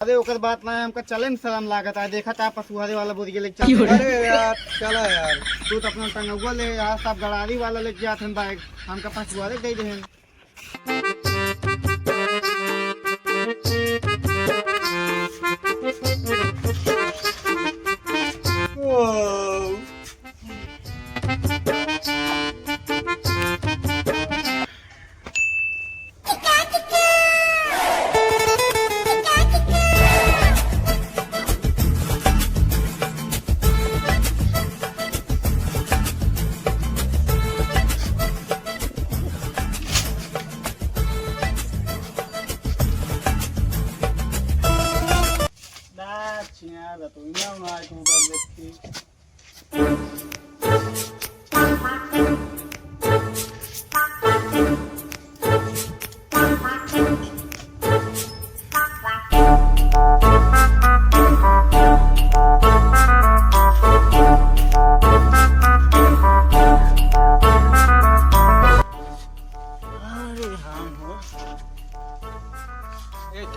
अरे ओकर बात ना हमका चले शर्म लागत है। देखा था पशुहारे वाला बोल के लेके चल। अरे यार चला यार तू तो अपना टंगुआ ले यार, सब गड़ारी वाला लेके जात हम बाइक, हमका पशुहारे दे दे। तो इन्हें ना एक मुद्दा देखती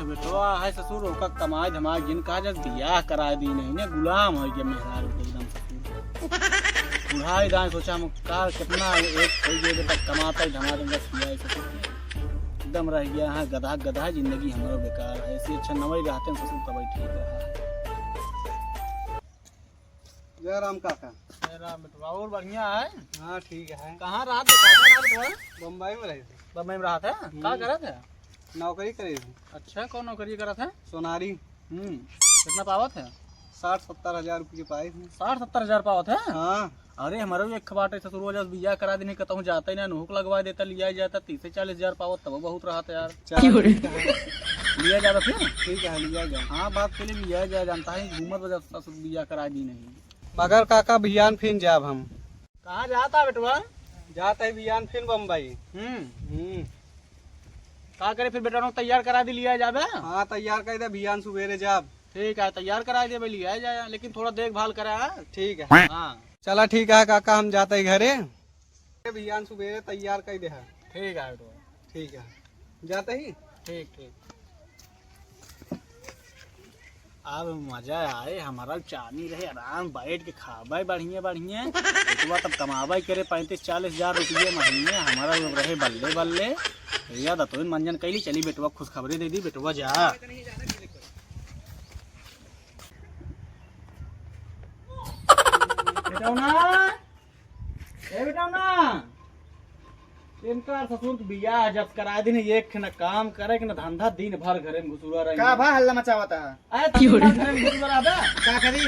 बेटवा है ससुर ओका कमाई धमाई जिनका जब बियाह करा दी नहीं ने गुलाम है ये मेहरारू एकदम ससुर बुढ़ाई दान सोचा हम का कितना एक कोई जे तक कमाता धमा देंगे सियाई ससुर एकदम रह गया है गधा गधा जिंदगी हमारा बेकार है। ऐसे अच्छा नवई रहते हैं ससुर तब ठीक रहा। जय राम काका। जय राम बेटवा और बढ़िया है। हाँ ठीक है। कहाँ रात बेटवा? बम्बई में रहे थे। बम्बई में रहा था क्या करा था? नौकरी करे थे। अच्छा कौन नौकरी करा था? सोनारी। कितना पावत है? 60-70 हजार रुपये पाए थे। 60-70 हजार पावत है? हाँ। अरे हमारे भी एक खबाट ससुर वजह बियाह करा देने कहता हूँ जाता ही ना नोक लगवा देता लिया जाता 30-40 हजार पावत तब बहुत रहा था यार। लिया जाता फिर ठीक है लिया जाए। हाँ बात के लिए लिया जाए जानता है घूमत वजह ससुर बियाह करा दी नहीं। मगर काका बियान फिर जाब हम। कहाँ जाता बेटवा? जाता है बियान फिर बम्बई। क्या करे फिर बेटा तैयार करा दी लिया जाबे? हाँ तैयार कर दे बियान सुबेरे जाब। ठीक है तैयार करा दे लिया जाए लेकिन थोड़ा देखभाल करा। ठीक है। हाँ चला ठीक है काका हम जाते हैं घरे बियान सुबेरे तैयार कर दे। ठीक है बेटवा ठीक है जाते ही। ठीक ठीक अब मजा आए हमारा चानी रहे आराम बैठ के खाबे बढ़िया बढ़िया बेटवा तब कमाबे करे 35-40 हजार रुपये महीने हमारा रहे बल्ले बल्ले भैया दतोइन मंजन कैली चली बेटवा खुशखबरी दे दी बेटवा जा। इनका ससुर बियाह जब करा दी एक न काम करे न धंधा दिन भर घरे में घुसुरा रहे का भा हल्ला मचावता है घरे में घुसुरा बे का करी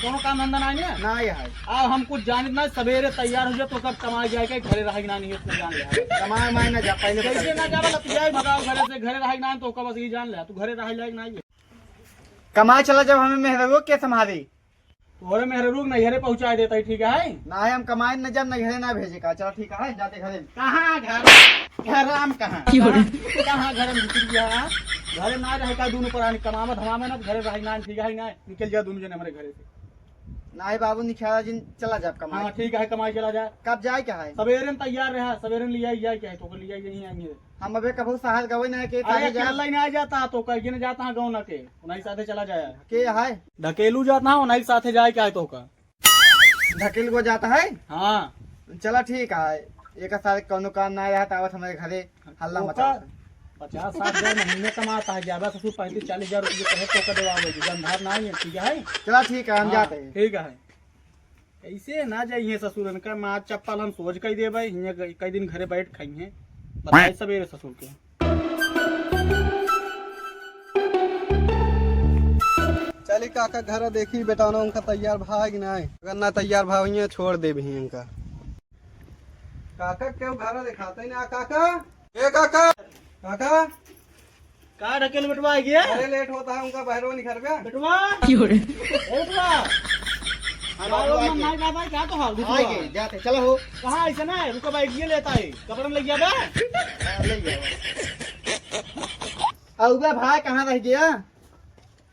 कोनो काम धंधा नहीं है ना है। आ हम कुछ जानित ना सवेरे तैयार हो जाए तो कब कमाई जाए के घरे रहे ना नहीं है जान ले कमाई माई ना जा पहले कैसे ना जावे लत जाए भगाओ घरे से घरे रहे ना तो कब बस जान ले तू घरे रह जाए नहीं कमाई चला जब हमें मेहरबो के संभाली तोरे मेहरबू नैहरे पहुंचा देता है। ठीक है ना हम कमाई न जब नैहरे ना भेजे का। चलो ठीक है जाते घरे। कहाँ घर घर हम कहाँ कहाँ घर में घुस गया घरे ना रहे का दोनों पर कमावा धमावा ना घरे रहे ना। ठीक है ना निकल जाए दोनों जने हमारे घरे से ना बाबू निखिया जी चला जाए कमाई। हाँ ठीक है कमाई चला जाए। कब जाए क्या है? सवेरे में तैयार रहा सवेरे में लिया जाए क्या है तो लिया यही आएंगे हम अबे कभी सहल गवे ना के नहीं आ जाता तो कहीं न जाता गाँव ना के उन्हीं साथे चला जाए के है ढकेलू जाता है उन्हीं साथे जाए क्या है तो का ढकेल को जाता है। हाँ चला ठीक है एक साथ कोनो काम ना रहा हमारे घरे हल्ला मचा 50-60 हजार महीने कमाता है ज्यादा ससुर 35-40 हजार रुपये कहे तो देवा गंधार नहीं है। ठीक है चला ठीक है हम जाते हैं। ठीक है ऐसे ना जाइए ससुर इनका माँ चप्पल हम सोच कही दे भाई कई दिन घरे बैठ खाइए बताए सवेरे ससुर के। चली काका घर देखी बेटा ना उनका तैयार भाग ना अगर ना तैयार भाव छोड़ दे भी इनका। काका क्यों घर दिखाते ही ना काका ए काका काका का ढकेल बेटवा आ गया? अरे लेट होता है उनका बहरो निखर गया बेटवा बेटवा क्या तो हाल जाते चलो हो कहाँ ऐसा ना रुको भाई ये लेता है कपड़ा ले गया ले गया भाई कहाँ रह गया?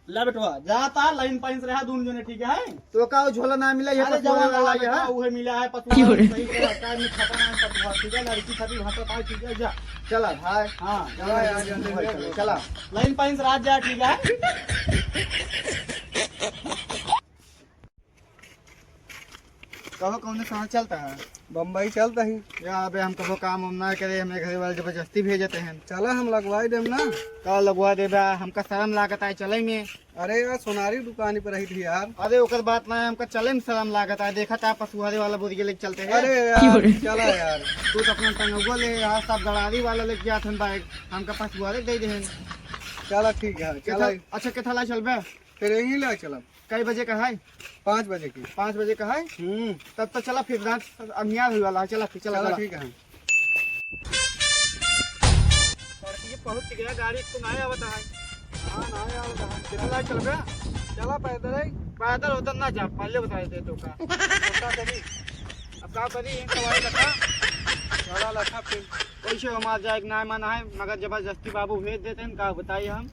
ला बेटवा जाता लाइन पाइन से रहा दून जने ठीक है तो का झोला ना मिला ये जवान वाला है उहे मिला है पतुआ सही के हटा में खाता ना पतुआ ठीक है लड़की खातिर भाषा पाए ठीक है जा चला भाई हां चला यार जल्दी चला लाइन पाइन से रात जा ठीक है कहो कौन कहाँ चलता है बम्बई चलता ही या अबे हम कहो काम हम ना करे हमें घर वाले जबरदस्ती भेजते हैं चला हम लगवाई देम ना का लगवा देबा हमका शर्म लागत है चलेंगे अरे यार सोनारी दुकान पर रही थी यार अरे ओकर बात ना हमका चले में शर्म लागत है देखा था पशुहारी वाला बोरी के लेके चलते हैं अरे यार चला यार तू तो अपना टंगुआ ले यहाँ सब गड़ारी वाला लेके जात हन बाइक हमका पशुहारी दे दे चला ठीक है चला अच्छा कितना ला चलबे फिर यही ले चला कई बजे का है 5 बजे की 5 बजे का है तब तो चला फिर रात अनियार हुई वाला है चला फिर चला ठीक है ये पहुंच गया गाड़ी तो नहीं आवता है हां नहीं आवता है कितना चल बे चला पैदल है पैदल उधर ना जा पहले बता दे तो का छोटा करी अब का करी सवारी रखा चला लखा फिर वैसे हमार जाए ना माना है मगर जबरदस्ती बाबू भेज देते हैं का बताइए हम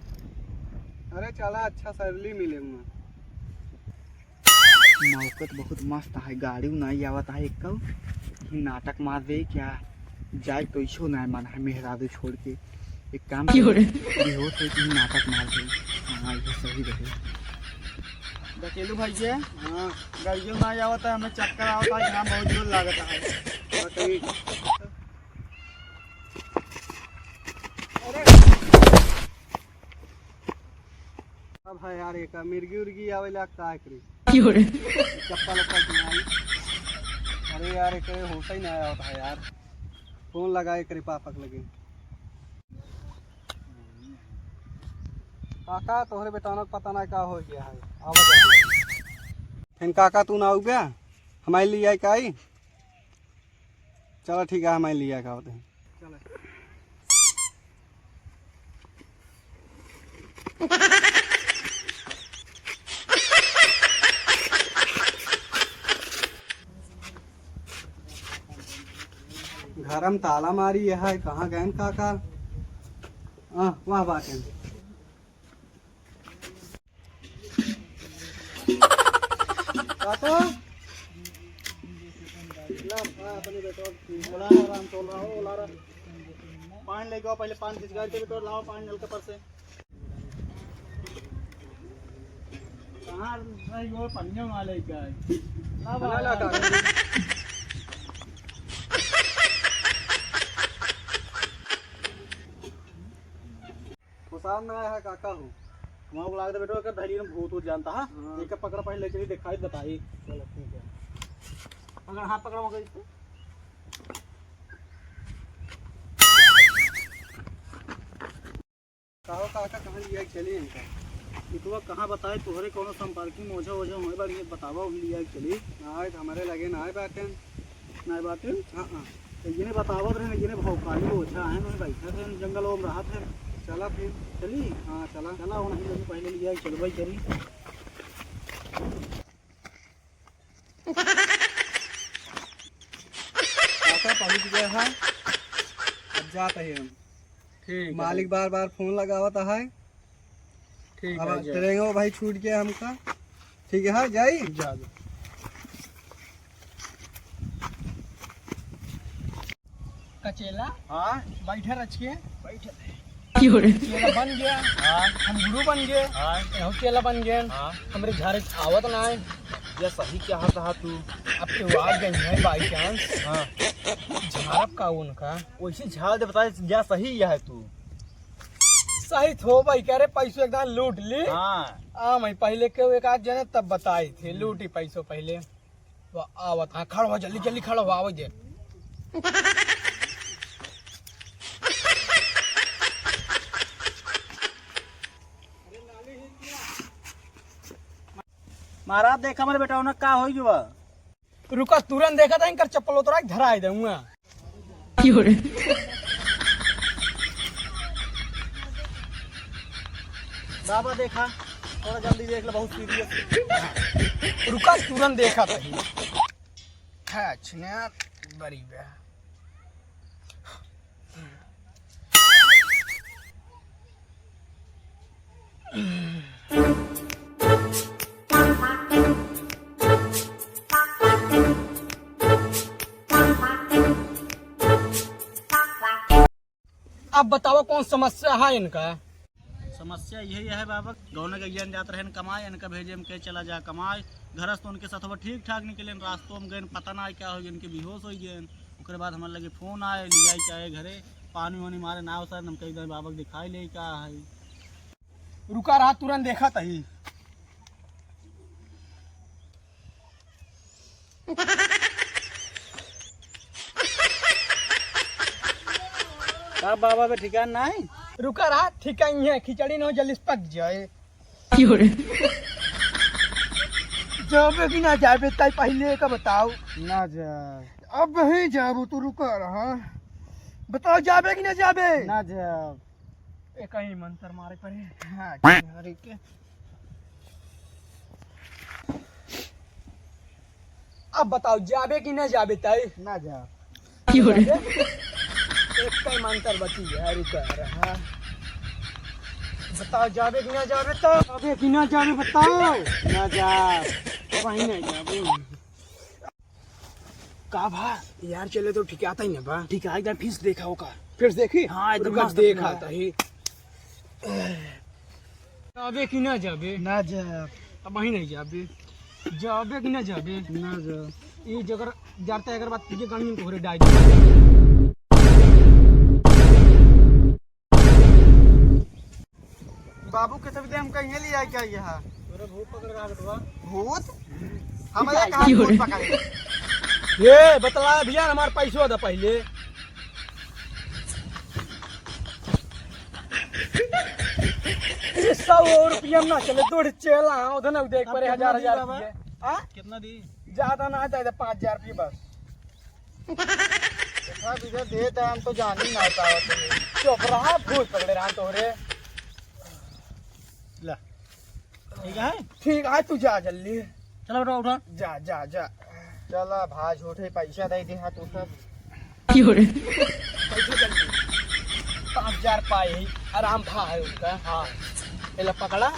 अरे चला अच्छा सैलरी मिलेगा मौकत बहुत मस्त है गाड़ी नहीं आवता है एक नाटक मार दे क्या जाए तो इसो नहीं माना है मेहरादू छोड़ के एक काम बेहोश है कि नाटक मार दे हाँ ये सही रहे बचेलू भाई जी हाँ गाड़ियों नहीं आवता है हमें चक्कर आता है यहाँ बहुत जोर लागता है अब है यार एक मिर्गी उर्गी आवेला का करी चप्पल अरे यार एक होता ही नहीं आया होता है यार फोन लगाए करे पापक लगे काका तोहरे बेटानों को पता नहीं का हो गया है आवाज फिर काका तू ना हो गया हमारे लिए आई का आई चलो ठीक है हमारे लिए का होते हैं घर में ताला मारी है कहाँ गए काका वहाँ बात है काका पानी ले जाओ पहले पानी खिंच गाड़ी तो लाओ पानी नलके पर से कहाँ वो पन्ने वाले का खुशाल में आया है काका हूँ वहाँ बुला के बेटो अगर धैर्य में भूत जानता है एक पकड़ा पहले चलिए दिखाई बताइए चलो ठीक है अगर हाथ पकड़ा होगा इसको कहो काका कहाँ लिया चलिए इनका इतना कहाँ बताए तुम्हारे कोनो संपर्क मोजा वोजा हमारे बारे में बतावा लिया चलिए ना हमारे लगे ना बातें ना बातें हाँ हाँ तो ये बतावा रहे ये भौकाली ओछा है मैं बैठा थे जंगल में रहा थे चला फिर चली हाँ चला चला होना ही पहले लिया चल भाई चली काका पहुँच गया है अब जाते हैं हम ठीक मालिक बार बार फोन लगावता है ठीक अब है चलेंगे भाई छूट गया हमका ठीक है जाई जा कचेला हाँ बैठे रचिए बैठे केला बन गया हाँ हम गुरु बन गए हाँ केला बन गए हाँ हमारे घर आवत ना है ये सही क्या था तू अब तो आ गई है बाई चांस हाँ झाड़प का उनका वैसे झाड़ दे बता क्या सही है तू सही थो भाई कह रहे पैसों एकदम लूट ली हाँ मैं पहले के एक आध जने तब बताए थे लूटी पैसों पहले वो आवत हाँ खड़ा हो जल्दी जल्दी खड़ा हो आवाज दे महाराज देखा मेरे बेटा उन्हें का हो जुआ रुका तुरंत देखा था इनकर चप्पल उतरा धरा दूंगा बाबा देखा थोड़ा जल्दी देख लो बहुत सीरियस रुका तुरंत देखा था बड़ी बे अब बताओ कौन समस्या है इनका? समस्या यही है बाबा, गौने के ज्ञान जाते रहे कमाए, इनका भेजे में के चला जा कमाए। घर से तो उनके साथ ठीक ठाक निकले, रास्तों में गए पता ना क्या हो गए, इनके बेहोश हो गए। उसके बाद हमारे लगे फोन आए, लिया चाहे घरे पानी वानी मारे ना सर, हम कहीं बाबा दिखाई ले क्या है। रुका रहा, तुरंत देखा तही। अब बाबा पे ठिकान ना है। रुका रहा, ठीक है, खिचड़ी न हो जल्दी से पक जाए। जाबे कि ना जाबे ताई पहले का बताओ। ना जा, अब ही जाबू तू, रुका रहा, बताओ जाबे कि ना जाबे? ना जा, एक ही मंत्र मारे पड़े। हाँ, के अब बताओ जाबे कि ना जाबे ताई? ना जा, एक का मंत्र बची है, रुका रहा, बताओ जाबे कि ना जाबे? तो जाबे कि ना जाबे बताओ। ना जा, वही नहीं जाबे का भा यार, चले तो ठीक आता ही ना बा। ठीक है, एकदम फीस देखा होगा। फिर देखी? हाँ, रुका देखा तही। जाबे कि ना जाबे? ना जा, अब वही नहीं जाबे, जाबे कि ना जाबे? ना जा, ये जगह जाते अगर बात तुझे गाड़ी में कोहरे डाल। बाबू के तभी हम कहीं लिया क्या यहाँ? तोरे भूत पकड़ रहा है। भूत? हमारे कहाँ भूत पकड़े? ये बतला भैया, हमारे पैसों था पहले। 100 रुपया ना चले, दौड़ चला उधर ना देख पड़े, 1000 रुपये। कितना दी? ज्यादा ना चाहिए, 5000 रुपये बस। देता हम तो जान ही ना पाओ। चुप रहा, भूत पकड़े रहा तोरे। ला, ठीक है, ठीक है, तू जा जल्दी। चलो बेटा उठो। जा जा जा, चला भाई, झूठे पैसा दे दे हाथ उठो। पैसे जल्दी। 5000 पाए, आराम भा है उनका। हाँ, एला पकड़ा,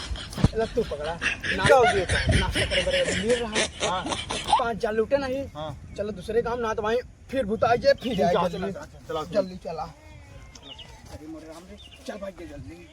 एला तू पकड़ा, नाश्ता करे बड़े मिल रहा। हाँ, 5000 लूटे नहीं। हाँ, चलो दूसरे काम ना तो वहीं फिर भूत आ जाए, फिर जाए जल्दी। चला जल्दी चला, चल भाई जल्दी।